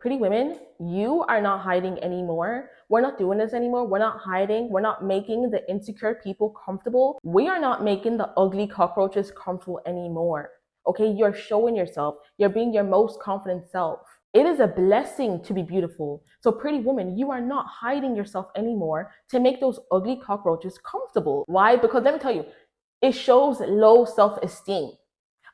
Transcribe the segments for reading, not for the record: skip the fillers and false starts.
Pretty women, you are not hiding anymore. We're not doing this anymore. We're not hiding. We're not making the insecure people comfortable. We are not making the ugly cockroaches comfortable anymore. Okay, you're showing yourself. You're being your most confident self. It is a blessing to be beautiful. So, pretty woman, you are not hiding yourself anymore to make those ugly cockroaches comfortable. Why? Because let me tell you, it shows low self esteem.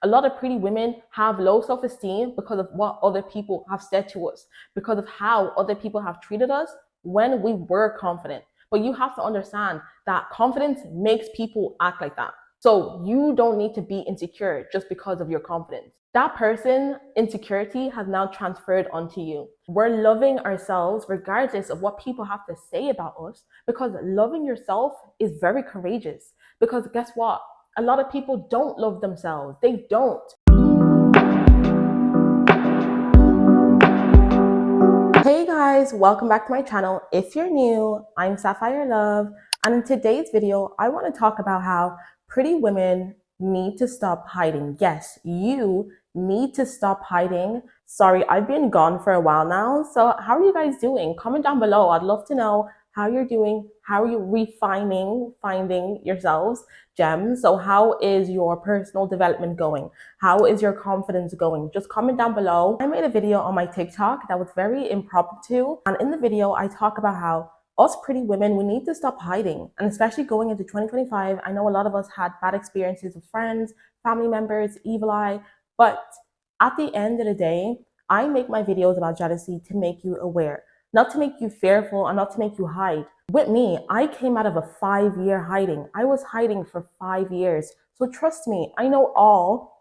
A lot of pretty women have low self-esteem because of what other people have said to us, because of how other people have treated us when we were confident. But you have to understand that confidence makes people act like that. So you don't need to be insecure just because of your confidence. That person, insecurity has now transferred onto you. We're loving ourselves regardless of what people have to say about us, because loving yourself is very courageous. Because guess what? A lot of people don't love themselves. They don't. Hey guys, welcome back to my channel. If you're new, I'm Sapphire Love. And in today's video, I want to talk about how pretty women need to stop hiding. Yes, you need to stop hiding. Sorry, I've been gone for a while now. So how are you guys doing? Comment down below. I'd love to know how you're doing. How are you finding yourselves? Gems. So how is your personal development going? How is your confidence going? Just comment down below. I made a video on my TikTok that was very impromptu. And in the video, I talk about how us pretty women, we need to stop hiding. And especially going into 2025, I know a lot of us had bad experiences with friends, family members, evil eye. But at the end of the day, I make my videos about jealousy to make you aware, not to make you fearful and not to make you hide. With me, I came out of a 5-year hiding. I was hiding for 5 years. So trust me, I know all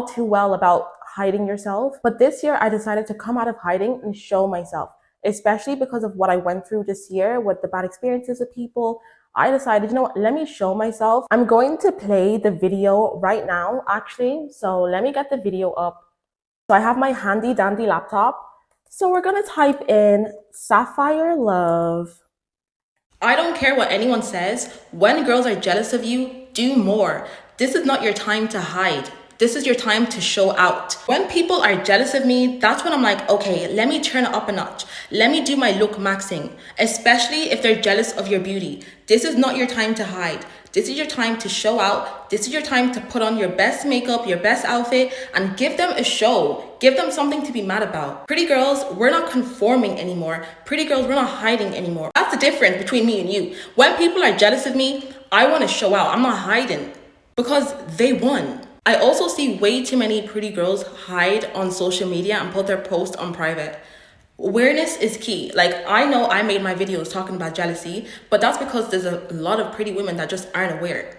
too well about hiding yourself. But this year, I decided to come out of hiding and show myself, especially because of what I went through this year with the bad experiences with people. I decided, you know what, let me show myself. I'm going to play the video right now, actually. So let me get the video up. So I have my handy dandy laptop. So we're gonna type in Sapphire Love. I don't care what anyone says. When girls are jealous of you, do more. This is not your time to hide. This is your time to show out. When people are jealous of me, that's when I'm like, okay, let me turn it up a notch. Let me do my look maxing, especially if they're jealous of your beauty. This is not your time to hide. This is your time to show out. This is your time to put on your best makeup, your best outfit, and give them a show. Give them something to be mad about. Pretty girls, we're not conforming anymore. Pretty girls, we're not hiding anymore. That's the difference between me and you. When people are jealous of me, I want to show out. I'm not hiding because they won. I also see way too many pretty girls hide on social media and put their post on private. Awareness is key. Like, I know I made my videos talking about jealousy, but that's because there's a lot of pretty women that just aren't aware.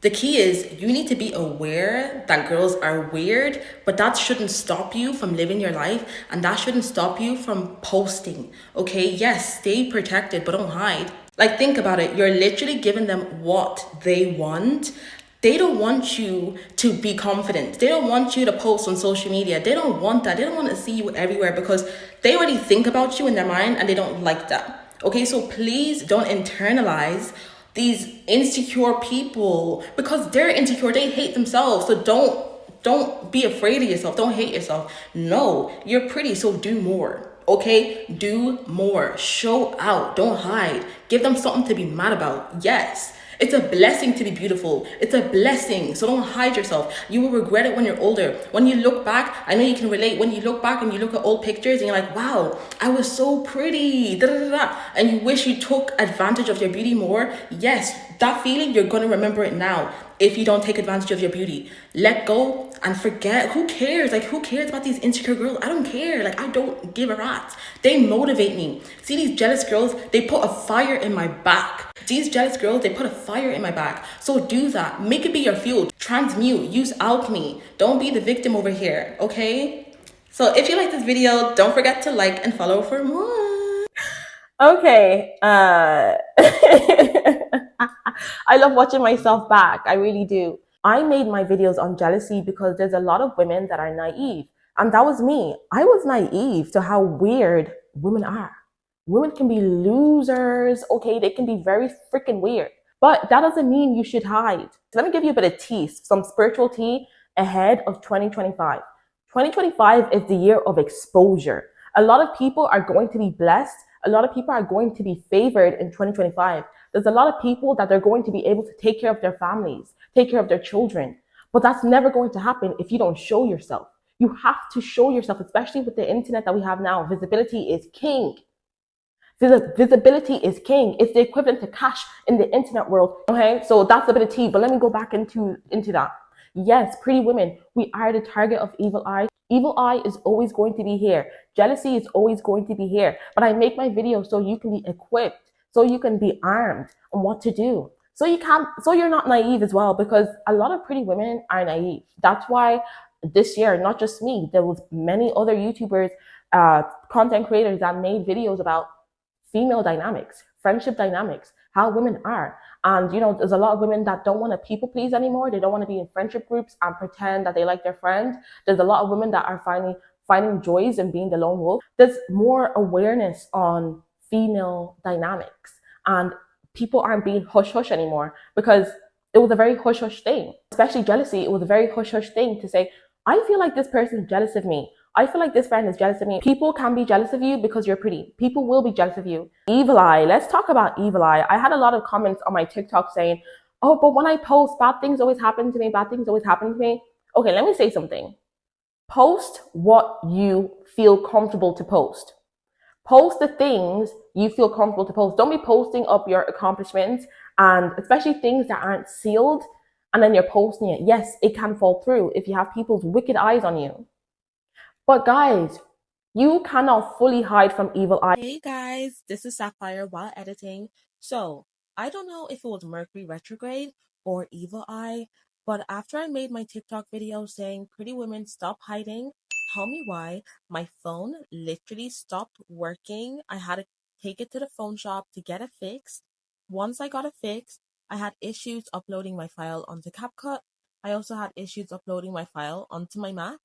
The key is you need to be aware that girls are weird, but that shouldn't stop you from living your life, and that shouldn't stop you from posting. Okay, yes, stay protected, but don't hide. Like, think about it. You're literally giving them what they want. They don't want you to be confident. They don't want you to post on social media. They don't want that. They don't want to see you everywhere because they already think about you in their mind and they don't like that. Okay, so please don't internalize these insecure people because they're insecure. They hate themselves. So don't be afraid of yourself. Don't hate yourself. No, you're pretty, so do more. Okay, do more. Show out. Don't hide. Give them something to be mad about. Yes. It's a blessing to be beautiful. It's a blessing. So don't hide yourself. You will regret it when you're older. When you look back, I know you can relate. When you look back and you look at old pictures and you're like, wow, I was so pretty. Da, da, da, da. And you wish you took advantage of your beauty more. Yes, that feeling, you're going to remember it now if you don't take advantage of your beauty. Let go and forget. Who cares? Like, who cares about these insecure girls? I don't care. Like, I don't give a rat. They motivate me. See, these jealous girls, they put a fire in my back. These jealous girls, they put a fire in my back. So do that. Make it be your fuel. Transmute. Use alchemy. Don't be the victim over here, okay? So if you like this video, don't forget to like and follow for more. Okay. I love watching myself back. I really do. I made my videos on jealousy because there's a lot of women that are naive. And that was me. I was naive to how weird women are. Women can be losers, okay? They can be very freaking weird. But that doesn't mean you should hide. So let me give you a bit of tea, some spiritual tea ahead of 2025. 2025 is the year of exposure. A lot of people are going to be blessed. A lot of people are going to be favored in 2025. There's a lot of people that they're going to be able to take care of their families, take care of their children. But that's never going to happen if you don't show yourself. You have to show yourself, especially with the internet that we have now. Visibility is king. Visibility is king. It's the equivalent to cash in the internet world. Okay, so that's a bit of tea, but let me go back into that. Yes, pretty women, we are the target of evil eye. Evil eye is always going to be here. Jealousy is always going to be here. But I make my videos so you can be equipped, so you can be armed on what to do. So you're not naive as well, because a lot of pretty women are naive. That's why this year, not just me, there was many other YouTubers, content creators that made videos about female dynamics, friendship dynamics, how women are. And there's a lot of women that don't want to people please anymore. They don't want to be in friendship groups and pretend that they like their friend. There's a lot of women that are finding joys in being the lone wolf. There's more awareness on female dynamics, and people aren't being hush hush anymore, because it was a very hush hush thing. Especially jealousy, it was a very hush hush thing to say, I feel like this person is jealous of me. I feel like this friend is jealous of me. People can be jealous of you because you're pretty. People will be jealous of you. Evil eye. Let's talk about evil eye. I had a lot of comments on my TikTok saying, oh, but when I post, bad things always happen to me. Bad things always happen to me. Okay, let me say something. Post what you feel comfortable to post. Post the things you feel comfortable to post. Don't be posting up your accomplishments, and especially things that aren't sealed, and then you're posting it. Yes, it can fall through if you have people's wicked eyes on you. But guys, you cannot fully hide from evil eye. Hey guys, this is Sapphire while editing. So, I don't know if it was Mercury retrograde or evil eye, but after I made my TikTok video saying pretty women stop hiding, tell me why, my phone literally stopped working. I had to take it to the phone shop to get it fixed. Once I got it fixed, I had issues uploading my file onto CapCut. I also had issues uploading my file onto my Mac,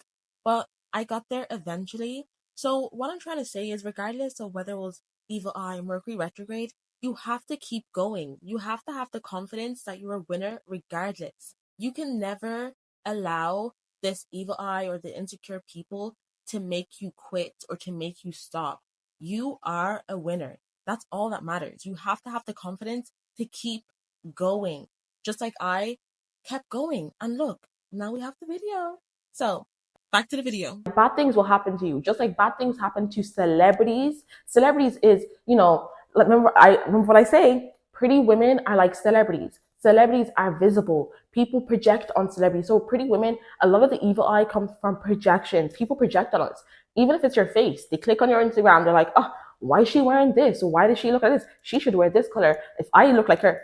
but I got there eventually. So what I'm trying to say is, regardless of whether it was evil eye, Mercury retrograde, you have to keep going. You have to have the confidence that you're a winner regardless. You can never allow this evil eye or the insecure people to make you quit or to make you stop. You are a winner. That's all that matters. You have to have the confidence to keep going. Just like I kept going. And look, now we have the video. So back to the video. Bad things will happen to you, just like bad things happen to celebrities. Celebrities is, remember what I say, pretty women are like celebrities. Celebrities are visible. People project on celebrities. So pretty women, a lot of the evil eye comes from projections. People project on us. Even if it's your face, they click on your Instagram, they're like, oh, why is she wearing this? Why does she look like this? She should wear this color. If I look like her.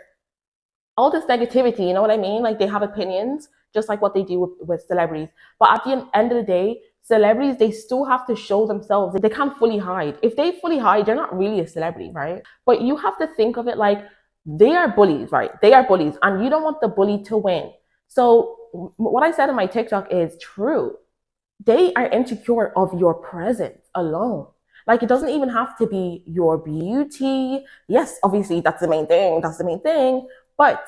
All this negativity, you know what I mean? Like, they have opinions, just like what they do with celebrities. But at the end of the day, celebrities, they still have to show themselves. They can't fully hide. If they fully hide, they're not really a celebrity, right? But you have to think of it like they are bullies, right? They are bullies, and you don't want the bully to win. So what I said in my TikTok is true. They are insecure of your presence alone. Like, it doesn't even have to be your beauty. Yes, obviously, that's the main thing. That's the main thing. But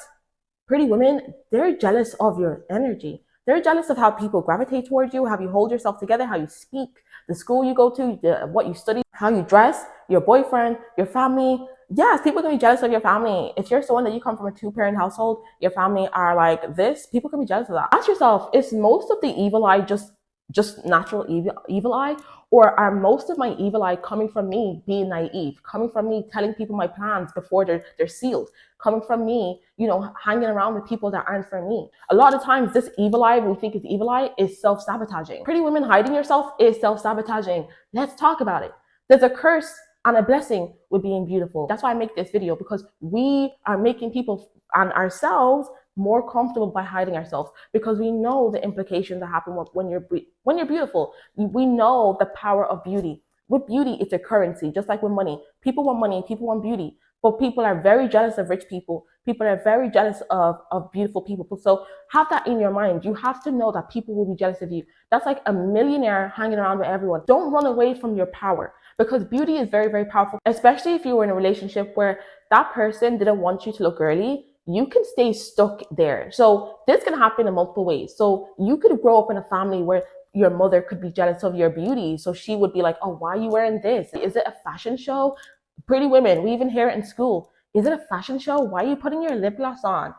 pretty women, they're jealous of your energy. They're jealous of how people gravitate towards you, how you hold yourself together, how you speak, the school you go to, what you study, how you dress, your boyfriend, your family. Yes, people can be jealous of your family. If you're someone that you come from a two-parent household, your family are like this, people can be jealous of that. Ask yourself, is most of the evil eye just natural evil eye, or are most of my evil eye coming from me being naive, coming from me telling people my plans before they're sealed, coming from me, hanging around with people that aren't for me? A lot of times this evil eye we think is evil eye is self-sabotaging. Pretty women hiding yourself is self-sabotaging. Let's talk about it. There's a curse and a blessing with being beautiful. That's why I make this video, because we are making people and ourselves more comfortable by hiding ourselves, because we know the implications that happen when you're beautiful. We know the power of beauty. With beauty, it's a currency, just like with money. People want beauty, but people are very jealous of rich people. People are very jealous of beautiful people. So have that in your mind. You have to know that people will be jealous of you. That's like a millionaire hanging around with everyone. Don't run away from your power, because beauty is very, very powerful, especially if you were in a relationship where that person didn't want you to look girly. You can stay stuck there. So this can happen in multiple ways. So you could grow up in a family where your mother could be jealous of your beauty. So she would be like, oh, why are you wearing this? Is it a fashion show? Pretty women, we even hear it in school. Is it a fashion show? Why are you putting your lip gloss on?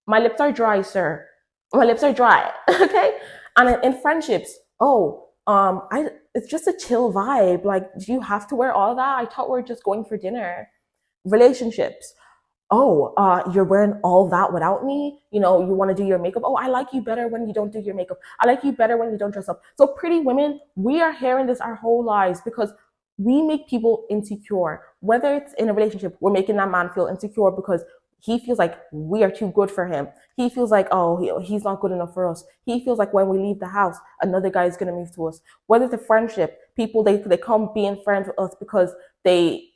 My lips are dry, sir. My lips are dry. Okay. And in friendships, oh, it's just a chill vibe. Like, do you have to wear all that? I thought we are just going for dinner. Relationships, oh, you're wearing all that without me. You know, you want to do your makeup. Oh, I like you better when you don't do your makeup. I like you better when you don't dress up. So pretty women, we are hearing this our whole lives because we make people insecure. Whether it's in a relationship, we're making that man feel insecure because he feels like we are too good for him. He feels like, oh, he's not good enough for us. He feels like when we leave the house, another guy is going to move to us. Whether it's a friendship, people, they come being friends with us because they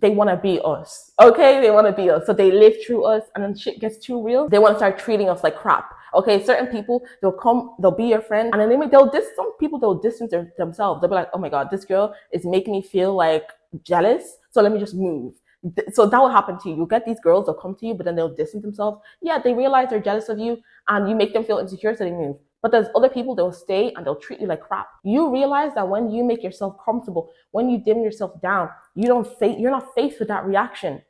want to be us. Okay, they want to be us. So they live through us, and then shit gets too real, they want to start treating us like crap. Okay, certain people, they'll be your friend, and then some people, they'll distance themselves. They'll be like, oh my god, this girl is making me feel like jealous, so let me just move. So that will happen to you. You'll get these girls, they'll come to you, but then they'll distance themselves. Yeah, they realize they're jealous of you, and you make them feel insecure, so they move. But there's other people, they'll stay and they'll treat you like crap. You realize that when you make yourself comfortable, when you dim yourself down, you're not faced with that reaction.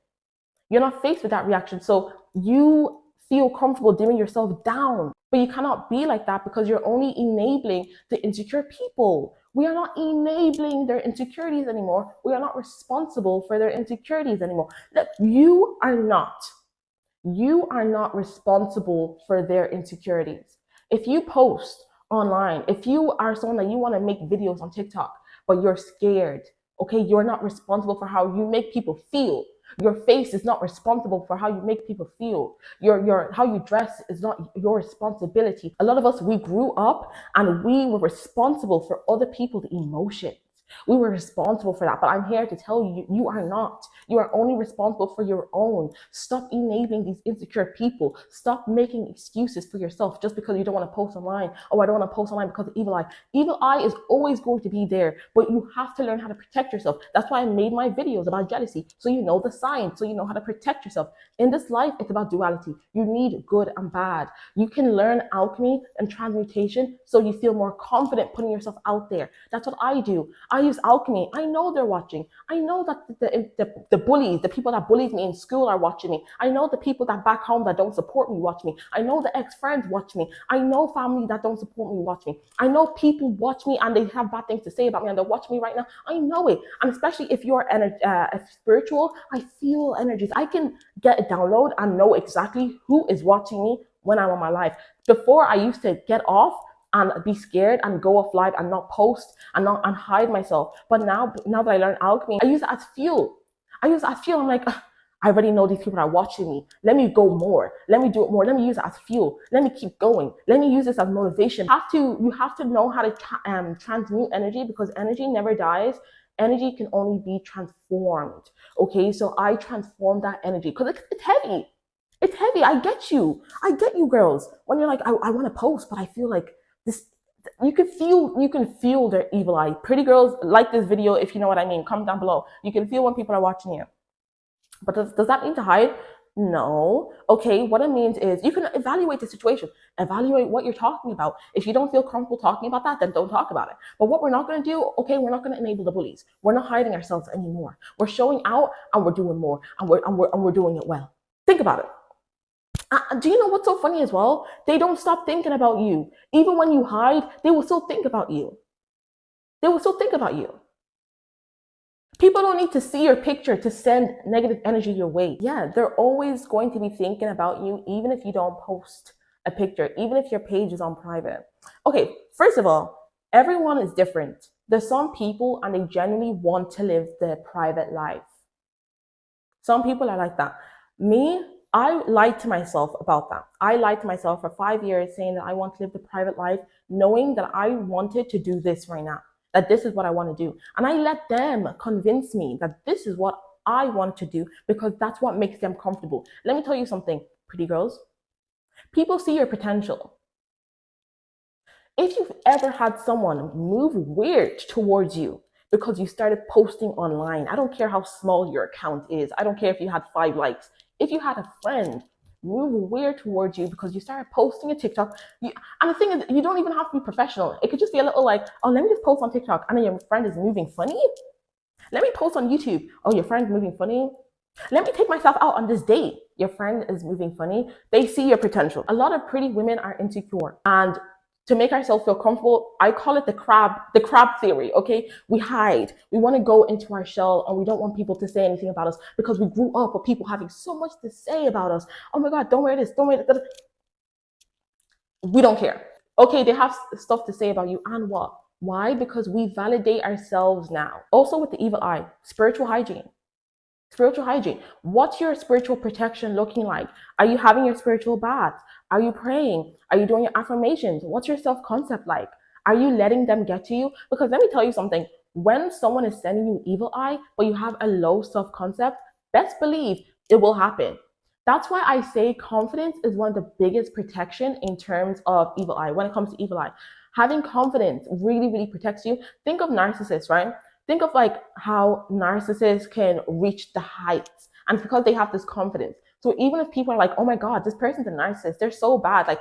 You're not faced with that reaction. So you feel comfortable dimming yourself down. But you cannot be like that because you're only enabling the insecure people. We are not enabling their insecurities anymore. We are not responsible for their insecurities anymore. You are not responsible for their insecurities. If you post online, if you are someone that you want to make videos on TikTok, but you're scared, okay, you're not responsible for how you make people feel. Your face is not responsible for how you make people feel. Your how you dress is not your responsibility. A lot of us, we grew up and we were responsible for other people's emotions. We were responsible for that. But I'm here to tell you, you are not. You are only responsible for your own. Stop enabling these insecure people. Stop making excuses for yourself just because you don't want to post online. Oh, I don't want to post online because of evil eye. Evil eye is always going to be there, but you have to learn how to protect yourself. That's why I made my videos about jealousy. So you know the signs, so you know how to protect yourself. In this life, it's about duality. You need good and bad. You can learn alchemy and transmutation so you feel more confident putting yourself out there. That's what I do. I use alchemy. I know they're watching. I know that the bullies, the people that bullied me in school are watching me. I know the people that back home that don't support me watch me. I know the ex-friends watch me. I know family that don't support me watch me. I know people watch me and they have bad things to say about me and they're watching me right now. I know it. And especially if you're spiritual, I feel energies. I can get a download and know exactly who is watching me when I'm on my live. Before, I used to get off and be scared and go off live and not post and hide myself. But now that I learned alchemy, I use it as fuel. I'm like, I already know these people are watching me. Let me go more. Let me do it more. Let me use it as fuel. Let me keep going. Let me use this as motivation. You have to know how to transmute energy because energy never dies. Energy can only be transformed. Okay, so I transform that energy because it's heavy. It's heavy. I get you, girls. When you're like, I want to post, but I feel like this. You can feel their evil eye. Pretty girls, like this video if you know what I mean. Comment down below. You can feel when people are watching you. But does that mean to hide? No. Okay, what it means is you can evaluate the situation, evaluate what you're talking about. If you don't feel comfortable talking about that, then don't talk about it. But what we're not going to do, okay, we're not going to enable the bullies. We're not hiding ourselves anymore. We're showing out and we're doing more and we're doing it well. Think about it. Do you know what's so funny as well? They don't stop thinking about you. Even when you hide, they will still think about you. They will still think about you. People don't need to see your picture to send negative energy your way. Yeah, they're always going to be thinking about you, even if you don't post a picture, even if your page is on private. Okay, first of all, everyone is different. There's some people and they genuinely want to live the private life. Some people are like that. Me, I lied to myself about that. I lied to myself for 5 years saying that I want to live the private life, knowing that I wanted to do this right now, that this is what I want to do. And I let them convince me that this is what I want to do because that's what makes them comfortable. Let me tell you something, pretty girls. People see your potential. If you've ever had someone move weird towards you because you started posting online, I don't care how small your account is. I don't care if you had 5 likes. If you had a friend move weird towards you because you started posting a TikTok. And the thing is, you don't even have to be professional. It could just be a little like, oh, let me just post on TikTok, and then your friend is moving funny. Let me post on YouTube. Oh, your friend's moving funny. Let me take myself out on this date. Your friend is moving funny. They see your potential. A lot of pretty women are insecure, and to make ourselves feel comfortable, I call it the crab theory. Okay, we hide. We want to go into our shell, and we don't want people to say anything about us because we grew up with people having so much to say about us. Oh my God, don't wear this. Don't wear this. We don't care. Okay, they have stuff to say about you, and what? Why? Because we validate ourselves now. Also, with the evil eye, spiritual hygiene. Spiritual hygiene. What's your spiritual protection looking like? Are you having your spiritual baths? Are you praying? Are you doing your affirmations? What's your self-concept like? Are you letting them get to you? Because let me tell you something. When someone is sending you evil eye, but you have a low self-concept, best believe it will happen. That's why I say confidence is one of the biggest protection in terms of evil eye. When it comes to evil eye, having confidence really, really protects you. Think of narcissists, right? Think of like how narcissists can reach the heights, and it's because they have this confidence. So even if people are like, oh my God, this person's a narcissist, they're so bad,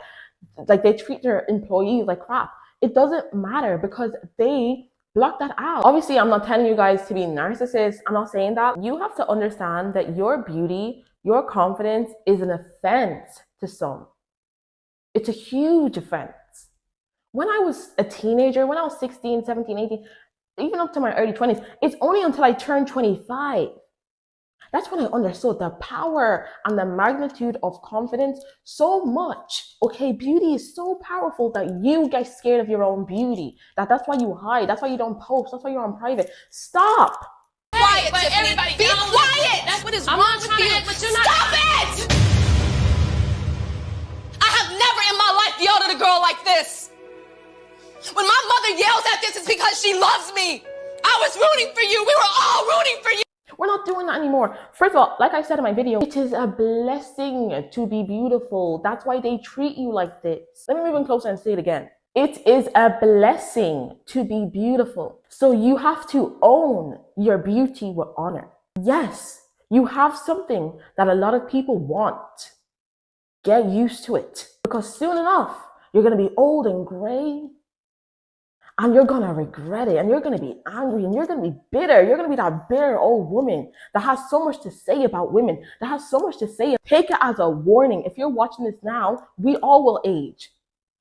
like they treat their employees like crap, it doesn't matter because they block that out. Obviously, I'm not telling you guys to be narcissists. I'm not saying that. You have to understand that your beauty, your confidence is an offense to some. It's a huge offense. When I was a teenager, when I was 16, 17, 18, even up to my early 20s, it's only until I turned 25. That's when I understood the power and the magnitude of confidence so much. Okay, beauty is so powerful that you get scared of your own beauty. That's why you hide. That's why you don't post. That's why you're on private. Stop. Quiet, but everybody, be quiet. That's what is wrong with you. But you're not. Stop it! I have never in my life yelled at a girl like this. When my mother yells at this, it's because she loves me. I was rooting for you. We were all rooting for you. We're not doing that anymore. First of all, like I said in my video, it is a blessing to be beautiful. That's why they treat you like this. Let me move in closer and say it again. It is a blessing to be beautiful. So you have to own your beauty with honor. Yes, you have something that a lot of people want. Get used to it. Because soon enough, you're going to be old and gray. And you're going to regret it, and you're going to be angry, and you're going to be bitter. You're going to be that bitter old woman that has so much to say about women, that has so much to say. Take it as a warning. If you're watching this now, we all will age.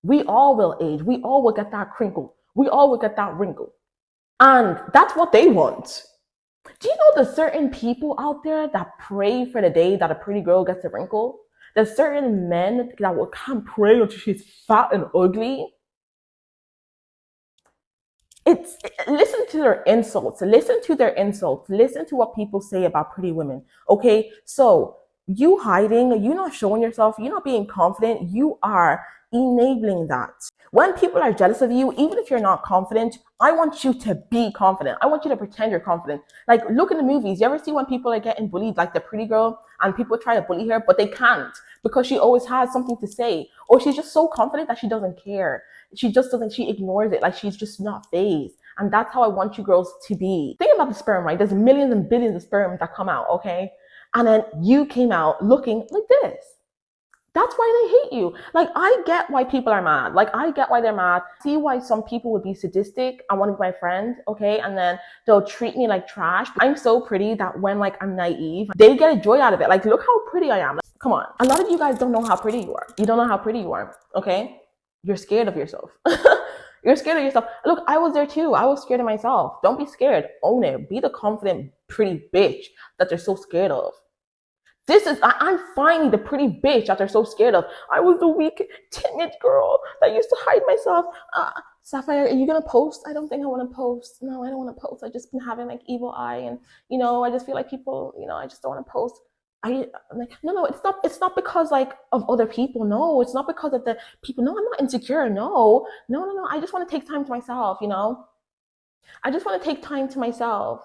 We all will age. We all will get that crinkle. We all will get that wrinkle. And that's what they want. Do you know there's certain people out there that pray for the day that a pretty girl gets a wrinkle? There's certain men that can't pray until she's fat and ugly. Listen to their insults. Listen to their insults. Listen to what people say about pretty women. Okay, so you hiding, you not showing yourself, you not being confident, you are enabling that. When people are jealous of you, even if you're not confident, I want you to be confident. I want you to pretend you're confident. Like, look in the movies. You ever see when people are getting bullied, like the pretty girl, and people try to bully her, but they can't because she always has something to say, or she's just so confident that she doesn't care. She just doesn't, she ignores it, like she's just not phased. And that's how I want you girls to be. Think about the sperm, right? There's millions and billions of sperm that come out, okay? And then you came out looking like this. That's why they hate you. Like, I get why people are mad. Like, I get why they're mad. See why some people would be sadistic. I want to be my friend, okay? And then they'll treat me like trash. I'm so pretty that when, like, I'm naive, they get a joy out of it. Like, look how pretty I am. Like, come on. A lot of you guys don't know how pretty you are. You don't know how pretty you are, okay? You're scared of yourself. You're scared of yourself. Look, I was there too. I was scared of myself. Don't be scared. Own it. Be the confident, pretty bitch that they're so scared of. I'm finally the pretty bitch that they're so scared of. I was the weak, timid girl that used to hide myself. Sapphire, are you going to post? I don't think I want to post. No, I don't want to post. I've just been having like evil eye, and, I just feel like people, I just don't want to post. I'm like, no, it's not because like of other people. No, it's not because of the people. No, I'm not insecure. No. I just want to take time to myself, I just want to take time to myself.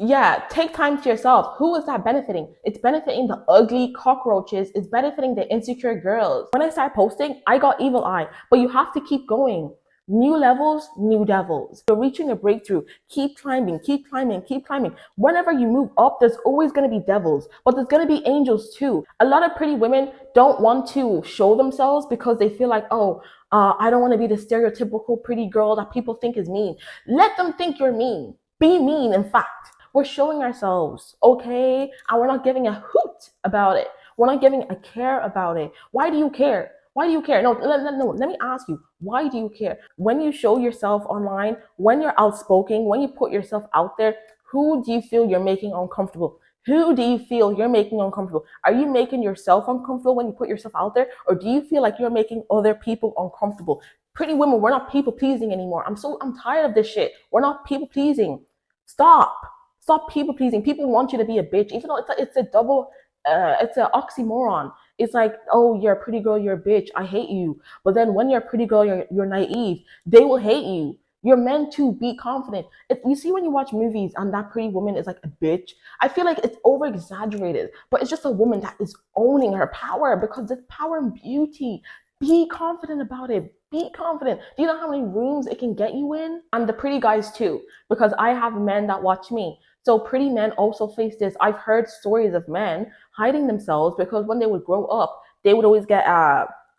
Yeah, take time to yourself. Who is that benefiting? It's benefiting the ugly cockroaches. It's benefiting the insecure girls. When I started posting, I got evil eye, but you have to keep going. New levels, new devils. You're reaching a breakthrough. Keep climbing, keep climbing, keep climbing. Whenever you move up, there's always going to be devils, but there's going to be angels too. A lot of pretty women don't want to show themselves because they feel like, oh, I don't want to be the stereotypical pretty girl that people think is mean. Let them think you're mean. Be mean, in fact. We're showing ourselves, okay? And we're not giving a hoot about it. We're not giving a care about it. Why do you care? Why do you care? No, let me ask you, why do you care? When you show yourself online, when you're outspoken, when you put yourself out there, who do you feel you're making uncomfortable? Who do you feel you're making uncomfortable? Are you making yourself uncomfortable when you put yourself out there? Or do you feel like you're making other people uncomfortable? Pretty women, we're not people pleasing anymore. I'm tired of this shit. We're not people pleasing. Stop. Stop people pleasing. People want you to be a bitch, even though it's a double, it's an oxymoron. It's like, oh, you're a pretty girl, you're a bitch, I hate you. But then when you're a pretty girl, you're naive. They will hate you. You're meant to be confident. If you see when you watch movies and that pretty woman is like a bitch, I feel like it's over exaggerated. But it's just a woman that is owning her power because there's power in beauty. Be confident about it. Be confident. Do you know how many rooms it can get you in? And the pretty guys too, because I have men that watch me. So pretty men also face this. I've heard stories of men hiding themselves because when they would grow up, they would always get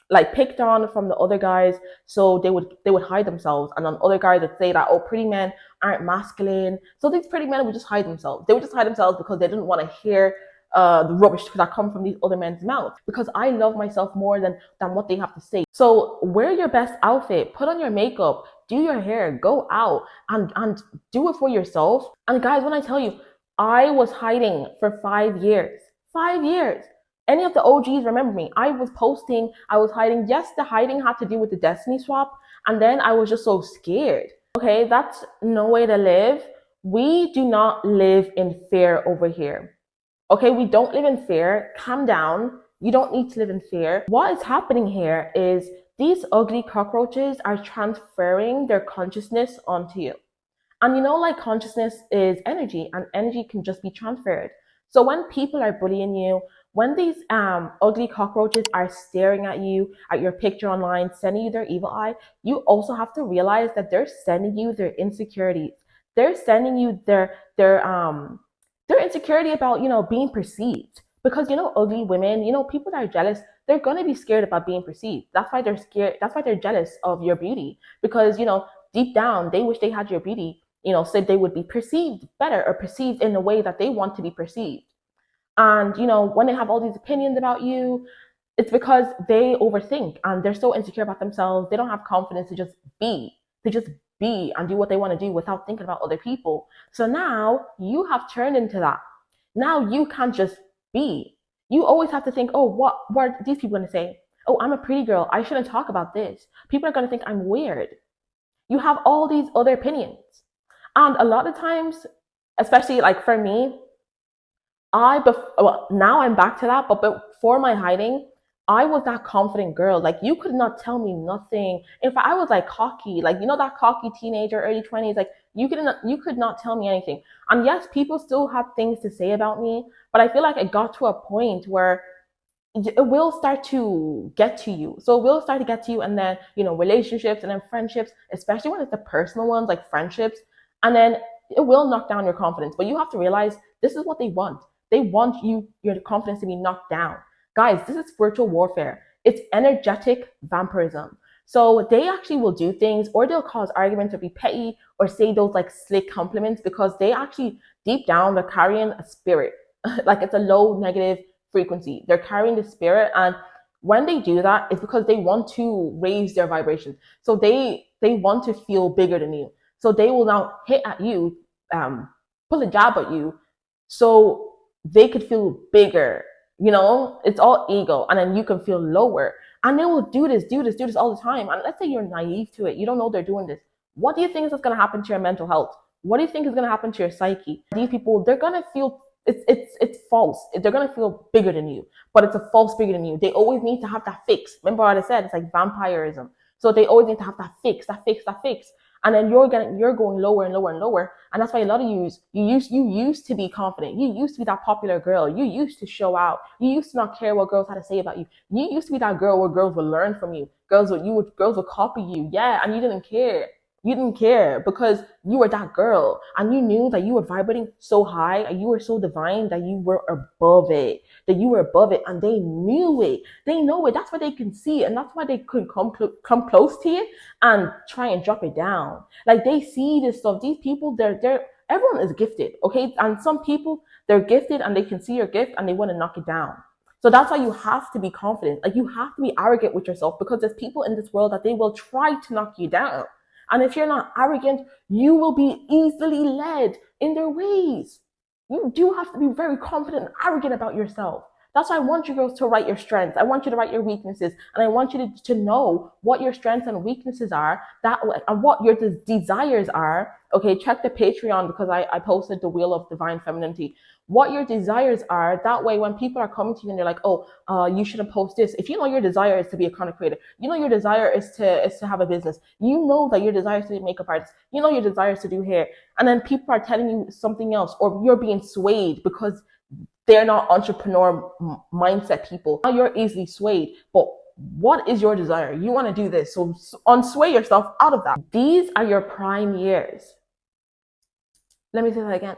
like picked on from the other guys. So they would hide themselves. And then other guys would say that, oh, pretty men aren't masculine. So these pretty men would just hide themselves. They would just hide themselves because they didn't want to hear the rubbish that come from these other men's mouths, because I love myself more than what they have to say. So wear your best outfit, put on your makeup, do your hair, go out and do it for yourself. And guys, when I tell you, I was hiding for 5 years. 5 years. Any of the OGs remember me. I was posting, I was hiding. Yes, the hiding had to do with the destiny swap. And then I was just so scared. Okay, that's no way to live. We do not live in fear over here. Okay, we don't live in fear. Calm down. You don't need to live in fear. What is happening here is these ugly cockroaches are transferring their consciousness onto you. And you know, like consciousness is energy, and energy can just be transferred. So when people are bullying you, when these ugly cockroaches are staring at you, at your picture online, sending you their evil eye, you also have to realize that they're sending you their insecurities. They're sending you their insecurity about, being perceived. Because, ugly women, people that are jealous, they're going to be scared about being perceived. That's why they're scared. That's why they're jealous of your beauty. Because, deep down, they wish they had your beauty, so they would be perceived better or perceived in the way that they want to be perceived. And, when they have all these opinions about you, it's because they overthink and they're so insecure about themselves. They don't have confidence to just be. To just be and do what they want to do without thinking about other people. So now you have turned into that. Now you can't just be. You always have to think, oh, what are these people going to say? Oh, I'm a pretty girl. I shouldn't talk about this. People are going to think I'm weird. You have all these other opinions. And a lot of times, especially like for me, now I'm back to that, but before my hiding, I was that confident girl. Like you could not tell me nothing. In fact, I was like cocky, like that cocky teenager, early 20s. Like you could not tell me anything. And yes, people still have things to say about me, but I feel like it got to a point where it will start to get to you. So it will start to get to you, and then relationships and then friendships, especially when it's the personal ones like friendships, and then it will knock down your confidence. But you have to realize this is what they want. They want your confidence to be knocked down. Guys, this is spiritual warfare. It's energetic vampirism. So they actually will do things, or they'll cause arguments or be petty or say those like slick compliments, because they actually deep down they're carrying a spirit. Like it's a low negative frequency. They're carrying the spirit, and when they do that, it's because they want to raise their vibration. So they want to feel bigger than you. So they will now hit at you, pull a jab at you, so they could feel bigger. It's all ego, and then you can feel lower. And they will do this all the time. And let's say you're naive to it. You don't know they're doing this. What do you think is going to happen to your mental health? What do you think is going to happen to your psyche? These people, they're going to feel it's false. They're going to feel bigger than you, but it's a false bigger than you. They always need to have that fix. Remember what I said? It's like vampirism. So they always need to have that fix. and then you're going lower and lower and lower. And that's why a lot of you used to be confident. You used to be that popular girl. You used to show out. You used to not care what girls had to say about you. You used to be that girl where girls would learn from you. Girls would copy you. Yeah, and you didn't care. You didn't care because you were that girl, and you knew that you were vibrating so high and you were so divine that you were above it. That you were above it, and they knew it. They know it. That's why they can see it, and that's why they couldn't come close to it and try and drop it down. Like, they see this stuff. These people, they're everyone is gifted, okay? And some people, they're gifted and they can see your gift and they want to knock it down. So that's why you have to be confident. Like, you have to be arrogant with yourself, because there's people in this world that they will try to knock you down. And if you're not arrogant, you will be easily led in their ways. You do have to be very confident and arrogant about yourself. That's why I want you girls to write your strengths. I want you to write your weaknesses. And I want you to know what your strengths and weaknesses are, and what your desires are. Okay, check the Patreon, because I posted the Wheel of Divine Femininity. What your desires are. That way, when people are coming to you and they're like, oh, you shouldn't post this. If you know your desire is to be a content creator, you know your desire is to have a business, you know that your desire is to be a makeup artist, you know your desire is to do hair, and then people are telling you something else, or you're being swayed because they're not entrepreneur mindset people. Now you're easily swayed. But what is your desire? You want to do this. So unsway yourself out of that. These are your prime years. Let me say that again.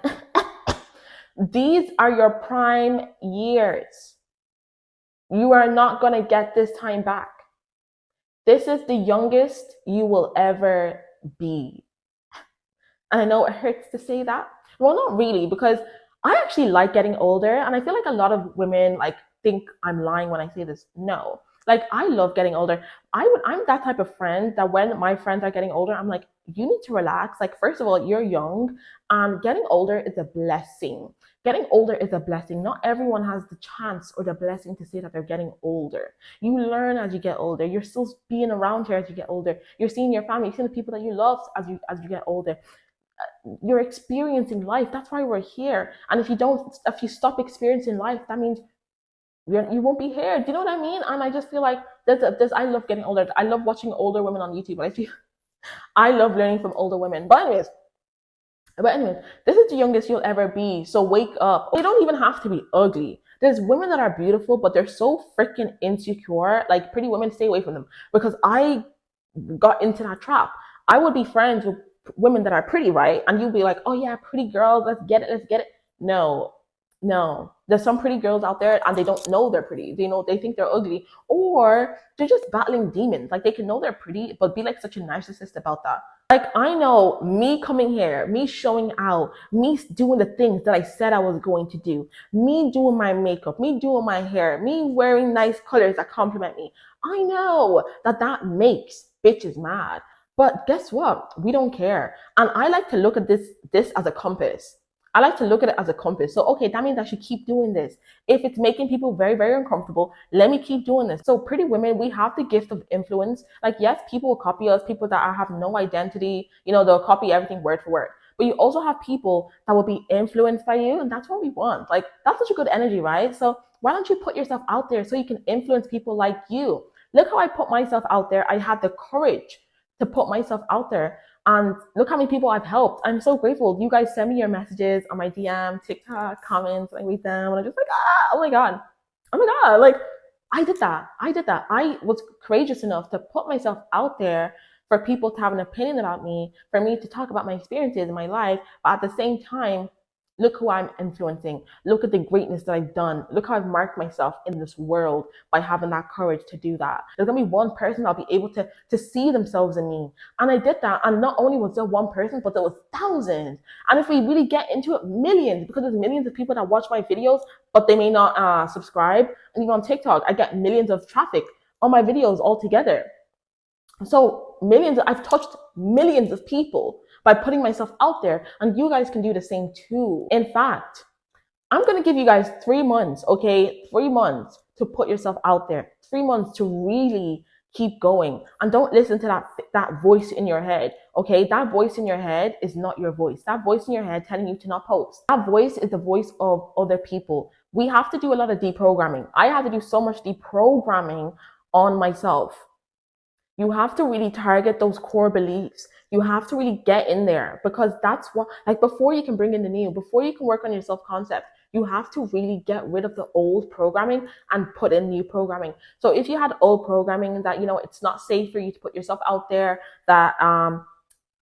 These are your prime years. You are not going to get this time back. This is the youngest you will ever be. And I know it hurts to say that. Well, not really, because I actually like getting older, and I feel like a lot of women like think I'm lying when I say this. No, like, I love getting older. I'm that type of friend that when my friends are getting older, I'm like, you need to relax. Like, first of all, you're young, and getting older is a blessing. Getting older is a blessing. Not everyone has the chance or the blessing to say that they're getting older. You learn as you get older. You're still being around here as you get older. You're seeing your family, you're seeing the people that you love as you get older. You're experiencing life. That's why we're here. And if you stop experiencing life, that means you won't be here. Do you know what I mean? And I just feel like I love getting older. I love watching older women on YouTube. I love learning from older women. But anyways, this is the youngest you'll ever be. So wake up. They don't even have to be ugly. There's women that are beautiful, but they're so freaking insecure. Like, pretty women, stay away from them, because I got into that trap. I would be friends with women that are pretty, right? And you'll be like, oh yeah, pretty girls, let's get it. No. There's some pretty girls out there and they don't know they're pretty. They think they're ugly, or they're just battling demons. Like, they can know they're pretty, but be like such a narcissist about that. Like, I know me coming here, me showing out, me doing the things that I said I was going to do, me doing my makeup, me doing my hair, me wearing nice colors that compliment me. I know that makes bitches mad. But guess what? We don't care. And I like to look at this as a compass. I like to look at it as a compass. So, okay, that means I should keep doing this. If it's making people very, very uncomfortable, let me keep doing this. So, pretty women, we have the gift of influence. Like, yes, people will copy us, people that have no identity, they'll copy everything word for word. But you also have people that will be influenced by you, and that's what we want. Like, that's such a good energy, right? So, why don't you put yourself out there so you can influence people like you? Look how I put myself out there. I had the courage to put myself out there. And look how many people I've helped. I'm so grateful. You guys send me your messages on my DM, TikTok, comments, and I read them. And I'm just like, oh my God. Like, I did that. I was courageous enough to put myself out there for people to have an opinion about me, for me to talk about my experiences in my life. But at the same time, look who I'm influencing. Look at the greatness that I've done. Look how I've marked myself in this world by having that courage to do that. There's going to be one person that'll be able to see themselves in me. And I did that. And not only was there one person, but there was thousands. And if we really get into it, millions, because there's millions of people that watch my videos, but they may not subscribe. And even on TikTok, I get millions of traffic on my videos altogether. So I've touched millions of people by putting myself out there, and you guys can do the same too. In fact, I'm going to give you guys 3 months, okay? 3 months to put yourself out there. 3 months to really keep going. And don't listen to that voice in your head, okay? That voice in your head is not your voice. That voice in your head telling you to not post. That voice is the voice of other people. We have to do a lot of deprogramming. I had to do so much deprogramming on myself. You have to really target those core beliefs. You have to really get in there, because that's what, like, before you can bring in the new, before you can work on your self concept, you have to really get rid of the old programming and put in new programming. So if you had old programming that, it's not safe for you to put yourself out there, that,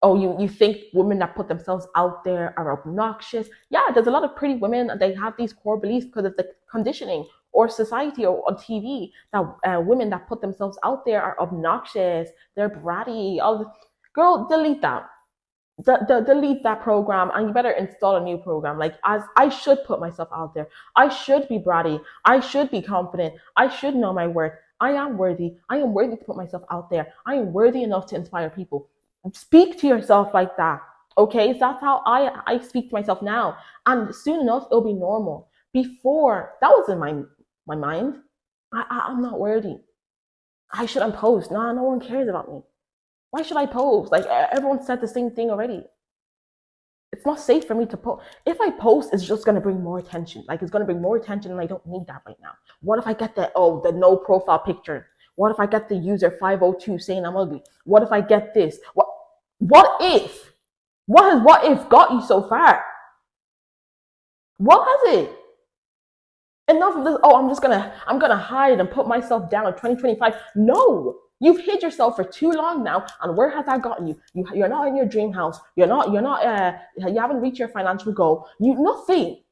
oh, you think women that put themselves out there are obnoxious. Yeah, there's a lot of pretty women, they have these core beliefs because of the conditioning or society or on TV, that women that put themselves out there are obnoxious, they're bratty. Girl, delete that. Delete that program, and you better install a new program. Like, as I should put myself out there, I should be bratty, I should be confident, I should know my worth. I am worthy. I am worthy to put myself out there. I am worthy enough to inspire people. Speak to yourself like that. Okay, so that's how I speak to myself now, and soon enough it'll be normal. Before, that was in my mind. I'm not worthy. I shouldn't post. No one cares about me. Why should I post? Like, everyone said the same thing already. It's not safe for me to post. If I post, it's just going to bring more attention. Like, it's going to bring more attention, and I don't need that right now. What if I get the no profile picture? What if I get the user 502 saying I'm ugly? What if I get this? What if? What if got you so far? What has it? Enough of this. Oh, I'm gonna hide and put myself down in 2025. No, you've hid yourself for too long now, and where has that gotten you? You're not in your dream house. You haven't reached your financial goal. Nothing.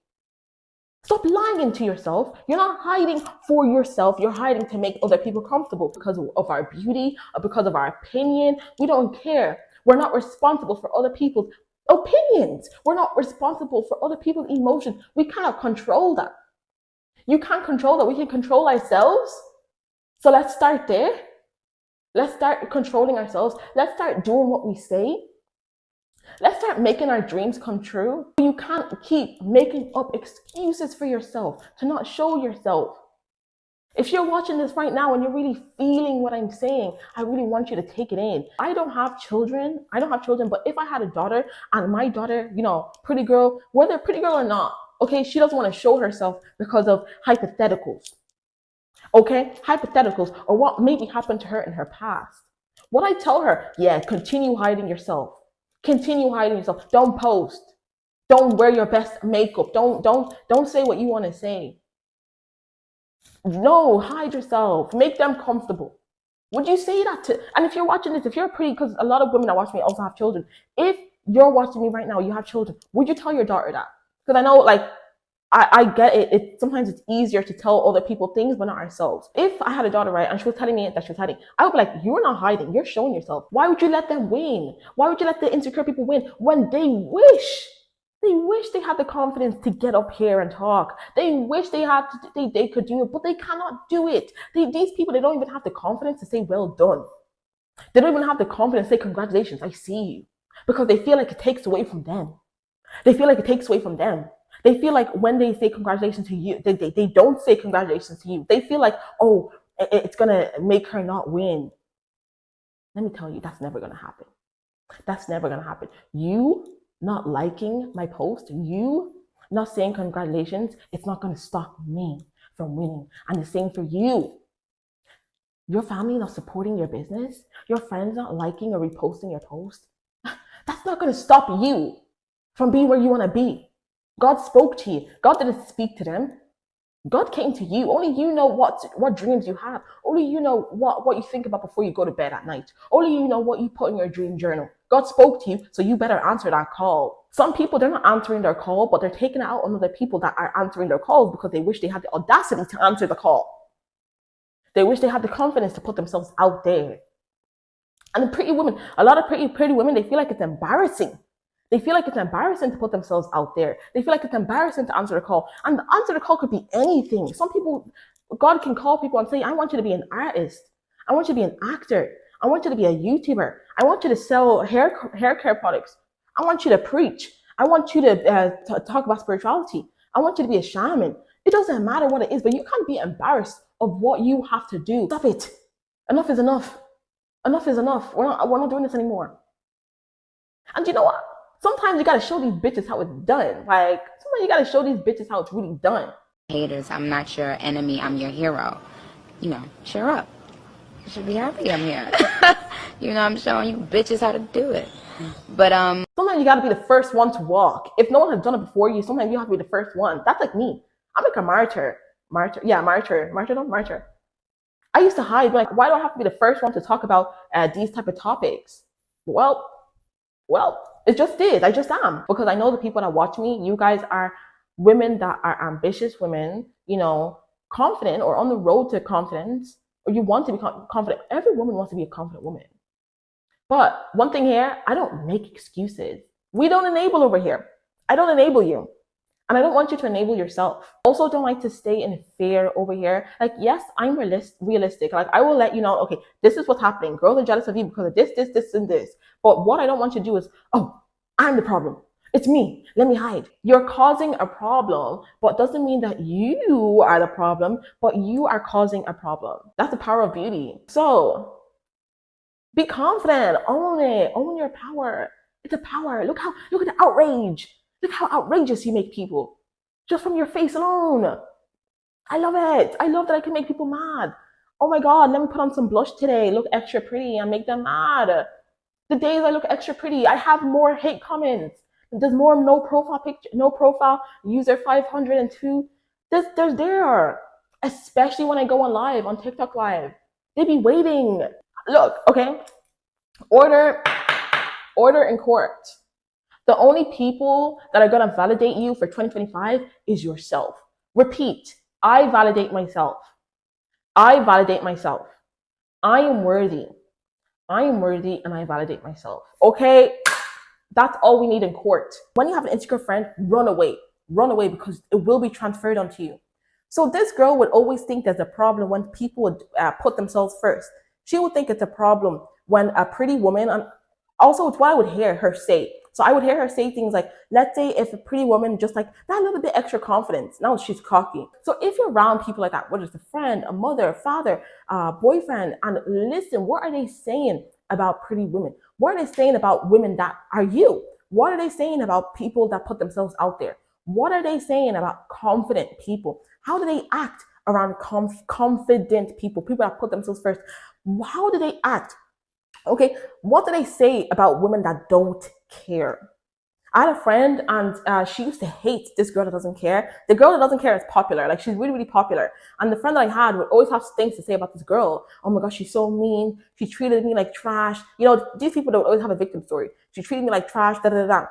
Stop lying to yourself. You're not hiding for yourself. You're hiding to make other people comfortable because of our beauty, or because of our opinion. We don't care. We're not responsible for other people's opinions. We're not responsible for other people's emotions. We cannot control that. You can't control that. We can control ourselves. So let's start there. Let's start controlling ourselves. Let's start doing what we say. Let's start making our dreams come true. You can't keep making up excuses for yourself to not show yourself. If you're watching this right now and you're really feeling what I'm saying, I really want you to take it in. I don't have children, but if I had a daughter, and my daughter, pretty girl, whether pretty girl or not, okay, she doesn't want to show herself because of hypotheticals. Okay, hypotheticals, or what maybe happened to her in her past. What I tell her, yeah, continue hiding yourself. Continue hiding yourself. Don't post. Don't wear your best makeup. Don't say what you want to say. No, hide yourself. Make them comfortable. Would you say that to? And if you're watching this, if you're pretty, because a lot of women that watch me also have children. If you're watching me right now, you have children. Would you tell your daughter that? Because I know, like, I get it. Sometimes it's easier to tell other people things, but not ourselves. If I had a daughter, right, and she was telling me that she was hiding, I would be like, you're not hiding. You're showing yourself. Why would you let them win? Why would you let the insecure people win when they wish they had the confidence to get up here and talk? They wish they could do it, but they cannot do it. These people, they don't even have the confidence to say well done. They don't even have the confidence to say congratulations, I see you, because they feel like it takes away from them. They feel like it takes away from them. They feel like when they say congratulations to you, they don't say congratulations to you. They feel like, oh, it's going to make her not win. Let me tell you, that's never going to happen. That's never going to happen. You not liking my post, you not saying congratulations, it's not going to stop me from winning. And the same for you. Your family not supporting your business, your friends not liking or reposting your post, that's not going to stop you from being where you want to be. God spoke to you. God didn't speak to them. God came to you. Only you know what dreams you have. Only you know what you think about before you go to bed at night. Only you know what you put in your dream journal. God spoke to you, so you better answer that call. Some people, they're not answering their call, but they're taking it out on other people that are answering their calls because they wish they had the audacity to answer the call. They wish they had the confidence to put themselves out there. And the pretty women, a lot of pretty women, they feel like it's embarrassing. They feel like it's embarrassing to put themselves out there. They feel like it's embarrassing to answer the call. And the answer the call could be anything. Some people, God can call people and say, I want you to be an artist. I want you to be an actor. I want you to be a YouTuber. I want you to sell hair care products. I want you to preach. I want you to talk about spirituality. I want you to be a shaman. It doesn't matter what it is, but you can't be embarrassed of what you have to do. Stop it. Enough is enough. Enough is enough. We're not doing this anymore. And you know what? Sometimes you gotta show these bitches how it's done. Like, sometimes you gotta show these bitches how it's really done. Haters, I'm not your enemy, I'm your hero. Cheer up. You should be happy I'm here. You know, I'm showing you bitches how to do it. But sometimes you gotta be the first one to walk. If no one has done it before you, sometimes you have to be the first one. That's like me. I'm like a martyr. Martyr. I used to hide, like, why do I have to be the first one to talk about these type of topics? Well, it just is. I just am, because I know the people that watch me. You guys are women that are ambitious women, you know, confident or on the road to confidence, or you want to be confident. Every woman wants to be a confident woman. But one thing here, I don't make excuses. We don't enable over here. I don't enable you. And I don't want you to enable yourself. Also, don't like to stay in fear over here. Like, yes, I'm realistic. Like, I will let you know, okay, this is what's happening. Girls are jealous of you because of this, and this. But what I don't want you to do is, oh, I'm the problem. It's me. Let me hide. You're causing a problem, but doesn't mean that you are the problem, but you are causing a problem. That's the power of beauty. So, be confident. Own it. Own your power. It's a power. Look at the outrage. Look how outrageous you make people. Just from your face alone. I love it. I love that I can make people mad. Oh my God, let me put on some blush today. Look extra pretty and make them mad. The days I look extra pretty, I have more hate comments. There's more no profile picture, no profile, user 502. There's there. Especially when I go on live, on TikTok live. They be waiting. Look, okay. Order in court. The only people that are going to validate you for 2025 is yourself. Repeat, I validate myself. I validate myself. I am worthy. I am worthy and I validate myself. Okay? That's all we need in court. When you have an insecure friend, run away. Run away, because it will be transferred onto you. So this girl would always think there's a problem when people would put themselves first. She would think it's a problem when a pretty woman, and also it's what I would hear her say. So I would hear her say things like, let's say if a pretty woman just like that little bit extra confidence, now she's cocky. So if you're around people like that, whether it's a friend, a mother, a father, boyfriend, and listen, what are they saying about pretty women? What are they saying about women that are you? What are they saying about people that put themselves out there? What are they saying about confident people? How do they act around confident people, people that put themselves first? How do they act? Okay, what do they say about women that don't care? I had a friend, and she used to hate this girl that doesn't care. The girl that doesn't care is popular. Like, she's really, really popular. And the friend that I had would always have things to say about this girl. Oh my gosh, she's so mean. She treated me like trash. You know, these people don't always have a victim story. She treated me like trash, da da da.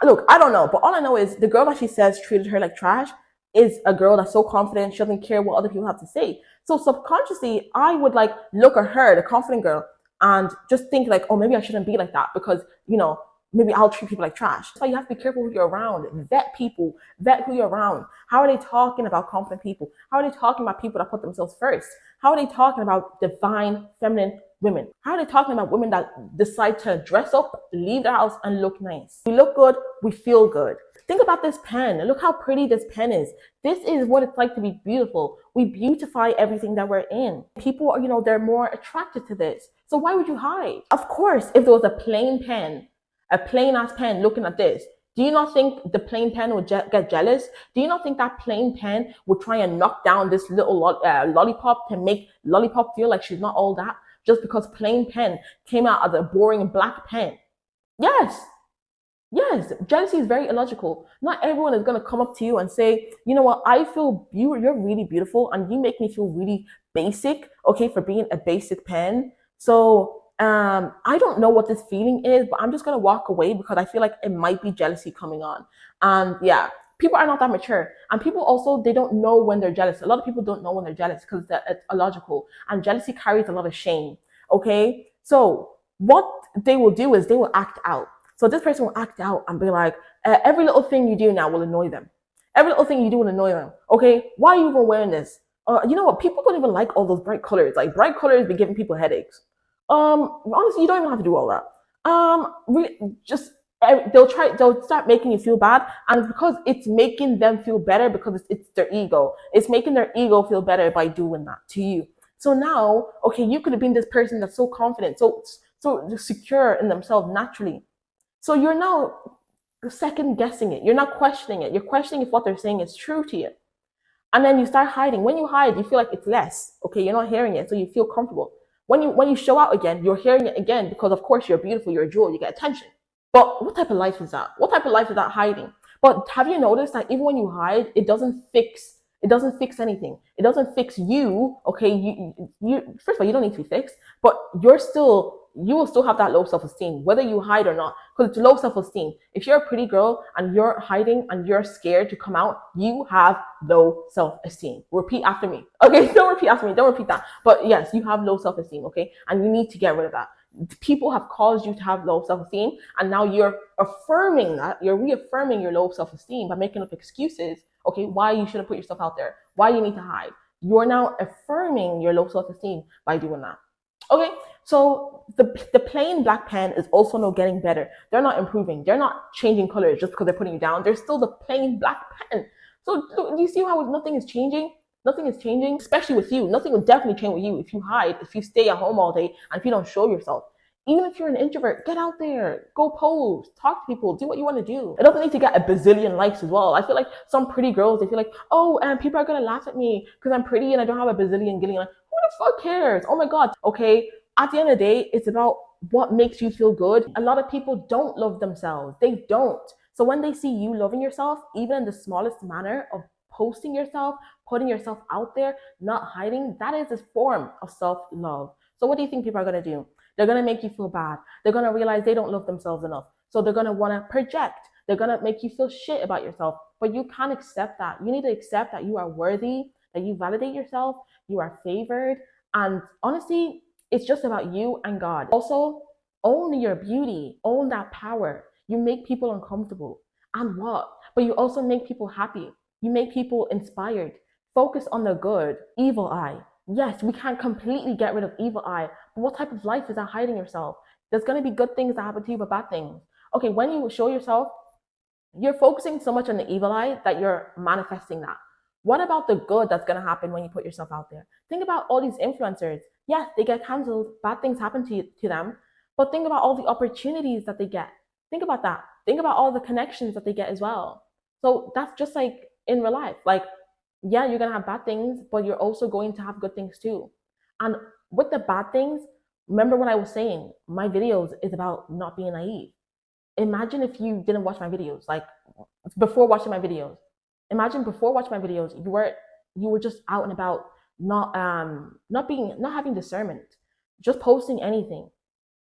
Look, I don't know, but all I know is the girl that she says treated her like trash is a girl that's so confident, she doesn't care what other people have to say. So subconsciously, I would like look at her, the confident girl, and just think like, oh, maybe I shouldn't be like that because, you know, maybe I'll treat people like trash. So you have to be careful who you're around. Vet people, vet who you're around. How are they talking about confident people? How are they talking about people that put themselves first? How are they talking about divine feminine women? How are they talking about women that decide to dress up, leave the house, and look nice? We look good, we feel good. Think about this pen. Look how pretty this pen is. This is what it's like to be beautiful. We beautify everything that we're in. People are, you know, they're more attracted to this. So why would you hide? Of course, if there was a plain pen, a plain ass pen looking at this, do you not think the plain pen would get jealous? Do you not think that plain pen would try and knock down this little lollipop to make lollipop feel like she's not all that just because plain pen came out as a boring black pen? Yes. Yes, jealousy is very illogical. Not everyone is going to come up to you and say, you know what, I feel you're really beautiful and you make me feel really basic, okay, for being a basic pen. So I don't know what this feeling is, but I'm just going to walk away because I feel like it might be jealousy coming on. And yeah, people are not that mature. And people also, they don't know when they're jealous. A lot of people don't know when they're jealous because it's illogical. And jealousy carries a lot of shame, okay? So what they will do is they will act out. So this person will act out and be like, every little thing you do now will annoy them. Every little thing you do will annoy them. Okay, why are you even wearing this? You know what? People don't even like all those bright colors. Like, bright colors be giving people headaches. Honestly, you don't even have to do all that. They'll start making you feel bad, and because it's making them feel better, because it's their ego. It's making their ego feel better by doing that to you. So now, okay, you could have been this person that's so confident, so secure in themselves naturally. So you're now second guessing it. You're not questioning it. You're questioning if what they're saying is true to you. And then you start hiding. When you hide, you feel like it's less. Okay, you're not hearing it, so you feel comfortable. When you show out again, you're hearing it again because of course you're beautiful, you're a jewel, you get attention. But what type of life is that? What type of life is that hiding? But have you noticed that even when you hide, it doesn't fix anything. It doesn't fix you. Okay, you first of all, you don't need to be fixed, but you will still have that low self-esteem, whether you hide or not, because it's low self-esteem. If you're a pretty girl and you're hiding and you're scared to come out, you have low self-esteem. Repeat after me. Okay, don't repeat after me. Don't repeat that. But yes, you have low self-esteem, okay? And you need to get rid of that. People have caused you to have low self-esteem, and now you're affirming that, you're reaffirming your low self-esteem by making up excuses, okay, why you shouldn't put yourself out there, why you need to hide. You're now affirming your low self-esteem by doing that. Okay, so the plain black pen is also not getting better. They're not improving. They're not changing colors just because they're putting you down. They're still the plain black pen. So do you see how nothing is changing? Nothing is changing, especially with you. Nothing will definitely change with you if you hide, if you stay at home all day, and if you don't show yourself. Even if you're an introvert, get out there, go pose, talk to people, do what you want to do. It doesn't need to get a bazillion likes as well. I feel like some pretty girls, they feel like, oh, and people are gonna laugh at me because I'm pretty and I don't have a bazillion gillion. Like, who the fuck cares? Oh my god. Okay, at the end of the day, it's about what makes you feel good. A lot of people don't love themselves. They don't. So when they see you loving yourself, even in the smallest manner of posting yourself, putting yourself out there, not hiding, that is a form of self-love. So what do you think people are going to do? They're going to make you feel bad. They're going to realize they don't love themselves enough. So they're going to want to project. They're going to make you feel shit about yourself. But you can't accept that. You need to accept that you are worthy, that you validate yourself, you are favored. And honestly, it's just about you and God. Also, own your beauty, own that power. You make people uncomfortable. And what? But you also make people happy. You make people inspired. Focus on the good. Evil eye. Yes, we can't completely get rid of evil eye. But what type of life is that hiding yourself? There's going to be good things that happen to you, but bad things. Okay, when you show yourself, you're focusing so much on the evil eye that you're manifesting that. What about the good that's going to happen when you put yourself out there? Think about all these influencers. Yes, they get canceled. Bad things happen to them. But think about all the opportunities that they get. Think about that. Think about all the connections that they get as well. So that's just like in real life. Like, yeah, you're going to have bad things, but you're also going to have good things too. And with the bad things, remember what I was saying, my videos is about not being naive. Imagine if you didn't watch my videos, like before watching my videos. Imagine before watching my videos, you were just out and about, not having discernment, just posting anything.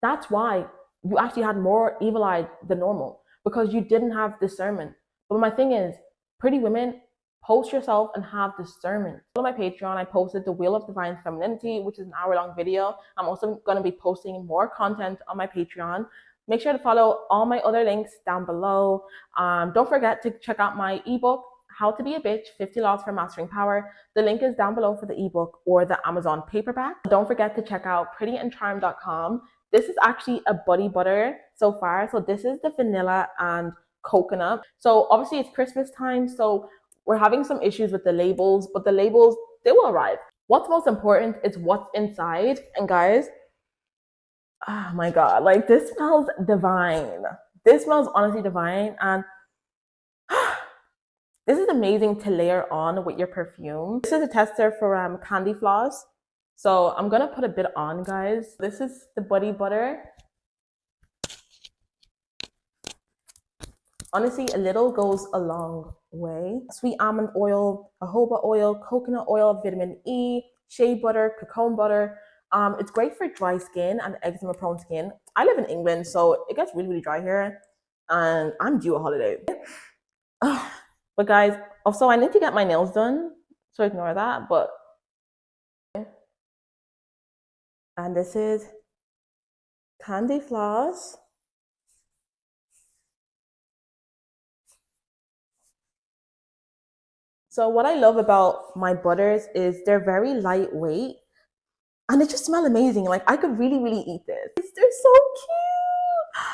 That's why you actually had more evil eye than normal, because you didn't have discernment. But my thing is, pretty women, post yourself and have discernment. On my Patreon, I posted the Wheel of Divine Femininity, which is an hour-long video. I'm also going to be posting more content on my Patreon. Make sure to follow all my other links down below. Don't forget to check out my ebook, How to Be a Bitch, 50 Laws for Mastering Power. The link is down below for the ebook or the Amazon paperback. Don't forget to check out prettyandcharm.com. This is actually a buddy butter so far. So this is the vanilla and coconut. So obviously it's Christmas time, so we're having some issues with the labels, but the labels, they will arrive. What's most important is what's inside. And guys, oh my god, like this smells divine. This smells honestly divine. And this is amazing to layer on with your perfume. This is a tester for candy floss. So I'm gonna put a bit on, guys. This is the buddy butter. Honestly, a little goes a long way. Sweet almond oil, jojoba oil, coconut oil, vitamin E, shea butter, cocoa butter. It's great for dry skin and eczema prone skin. I live in England, so it gets really, really dry here. And I'm due a holiday. But guys, also I need to get my nails done, so ignore that. But and this is candy floss. So what I love about my butters is they're very lightweight and they just smell amazing. Like I could really, really eat this. They're so cute.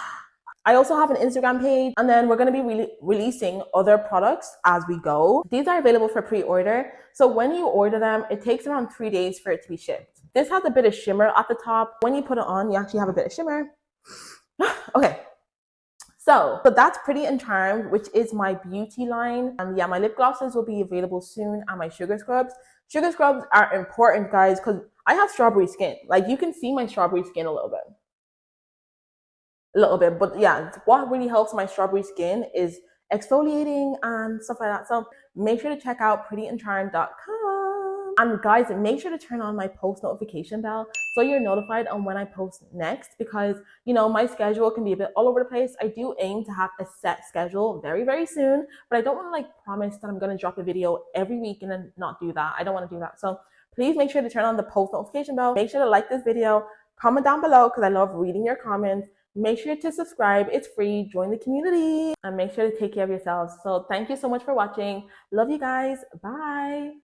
I also have an Instagram page, and then we're going to be releasing other products as we go. These are available for pre-order. So when you order them, it takes around 3 days for it to be shipped. This has a bit of shimmer at the top. When you put it on, you actually have a bit of shimmer. Okay. So that's Pretty and Charmed, which is my beauty line. And yeah, my lip glosses will be available soon, and my sugar scrubs. Sugar scrubs are important, guys, because I have strawberry skin. Like, you can see my strawberry skin a little bit. But yeah, what really helps my strawberry skin is exfoliating and stuff like that. So make sure to check out prettyandcharmed.com. And guys, make sure to turn on my post notification bell so you're notified on when I post next, because you know my schedule can be a bit all over the place. I do aim to have a set schedule very, very soon, but I don't want to like promise that I'm going to drop a video every week and then not do that. I don't want to do that. So please make sure to turn on the post notification bell. Make sure to like this video, comment down below because I love reading your comments. Make sure to subscribe. It's free. Join the community and make sure to take care of yourselves. So thank you so much for watching. Love you guys. Bye.